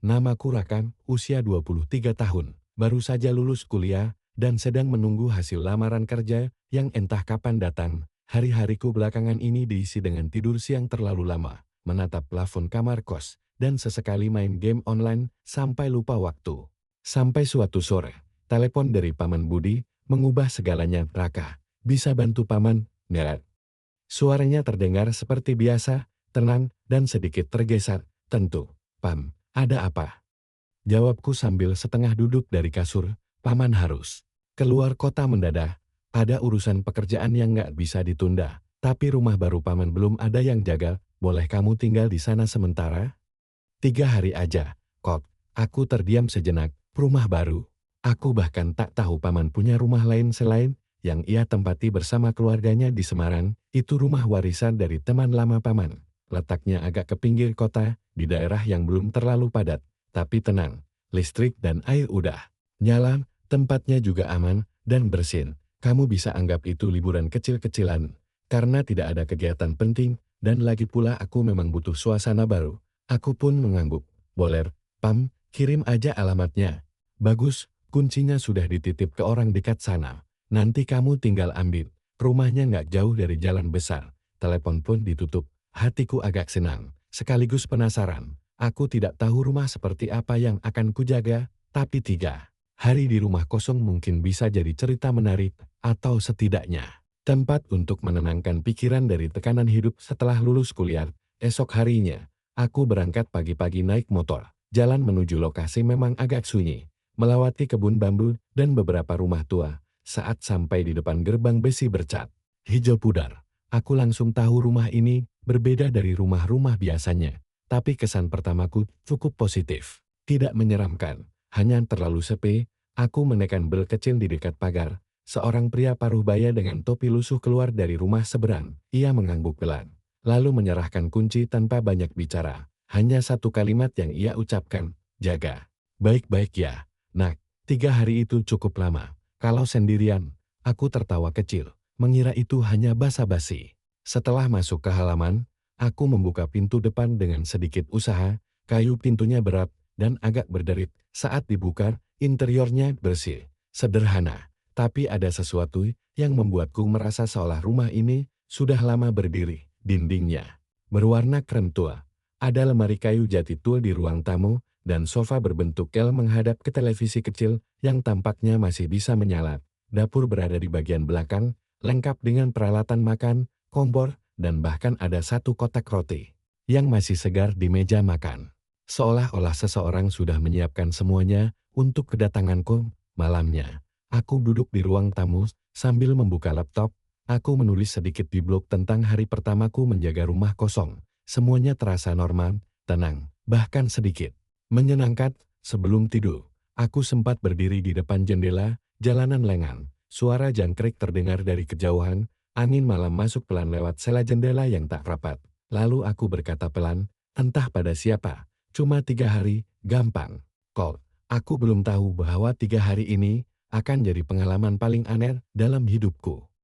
Namaku Rakan, usia 23 tahun, baru saja lulus kuliah, dan sedang menunggu hasil lamaran kerja yang entah kapan datang. Hari-hariku belakangan ini diisi dengan tidur siang terlalu lama, menatap plafon kamar kos, dan sesekali main game online sampai lupa waktu. Sampai suatu sore, telepon dari Paman Budi mengubah segalanya. Raka, bisa bantu Paman? Neret. Suaranya terdengar seperti biasa, tenang, dan sedikit tergeser. Tentu, Pam, ada apa? Jawabku sambil setengah duduk dari kasur. Paman harus keluar kota mendadak. Ada urusan pekerjaan yang nggak bisa ditunda. Tapi rumah baru Paman belum ada yang jaga. Boleh kamu tinggal di sana sementara? 3 hari aja, kok. Aku terdiam sejenak. Rumah baru. Aku bahkan tak tahu Paman punya rumah lain selain yang ia tempati bersama keluarganya di Semarang. Itu rumah warisan dari teman lama Paman. Letaknya agak ke pinggir kota, di daerah yang belum terlalu padat. Tapi tenang, listrik dan air udah nyala, tempatnya juga aman dan bersih. Kamu bisa anggap itu liburan kecil-kecilan. Karena tidak ada kegiatan penting, dan lagi pula aku memang butuh suasana baru. Aku pun mengangguk. Boleh, Pam, kirim aja alamatnya. Bagus, kuncinya sudah dititip ke orang dekat sana. Nanti kamu tinggal ambil. Rumahnya nggak jauh dari jalan besar. Telepon pun ditutup. Hatiku agak senang, sekaligus penasaran. Aku tidak tahu rumah seperti apa yang akan kujaga, tapi 3 hari di rumah kosong mungkin bisa jadi cerita menarik, atau setidaknya tempat untuk menenangkan pikiran dari tekanan hidup setelah lulus kuliah. Esok harinya, aku berangkat pagi-pagi naik motor. Jalan menuju lokasi memang agak sunyi, melewati kebun bambu dan beberapa rumah tua. Saat sampai di depan gerbang besi bercat hijau pudar, aku langsung tahu rumah ini berbeda dari rumah-rumah biasanya. Tapi kesan pertamaku cukup positif. Tidak menyeramkan, hanya terlalu sepi. Aku menekan bel kecil di dekat pagar. Seorang pria paruh baya dengan topi lusuh keluar dari rumah seberang. Ia mengangguk pelan, lalu menyerahkan kunci tanpa banyak bicara. Hanya satu kalimat yang ia ucapkan, jaga baik-baik ya, nak. 3 hari itu cukup lama. Kalau sendirian, aku tertawa kecil, mengira itu hanya basa-basi. Setelah masuk ke halaman, aku membuka pintu depan dengan sedikit usaha. Kayu pintunya berat dan agak berderit. Saat dibuka, interiornya bersih, sederhana. Tapi ada sesuatu yang membuatku merasa seolah rumah ini sudah lama berdiri. Dindingnya berwarna krem tua. Ada lemari kayu jati tua di ruang tamu, dan sofa berbentuk L menghadap ke televisi kecil yang tampaknya masih bisa menyala. Dapur berada di bagian belakang, lengkap dengan peralatan makan, kompor, dan bahkan ada satu kotak roti yang masih segar di meja makan. Seolah-olah seseorang sudah menyiapkan semuanya untuk kedatanganku. Malamnya, aku duduk di ruang tamu sambil membuka laptop. Aku menulis sedikit di blog tentang hari pertamaku menjaga rumah kosong. Semuanya terasa normal, tenang, bahkan sedikit menyenangkan. Sebelum tidur, aku sempat berdiri di depan jendela. Jalanan lengang, suara jangkrik terdengar dari kejauhan. Angin malam masuk pelan lewat sela jendela yang tak rapat. Lalu aku berkata pelan, entah pada siapa, cuma 3 hari, gampang. Kok, aku belum tahu bahwa 3 hari ini akan jadi pengalaman paling aneh dalam hidupku.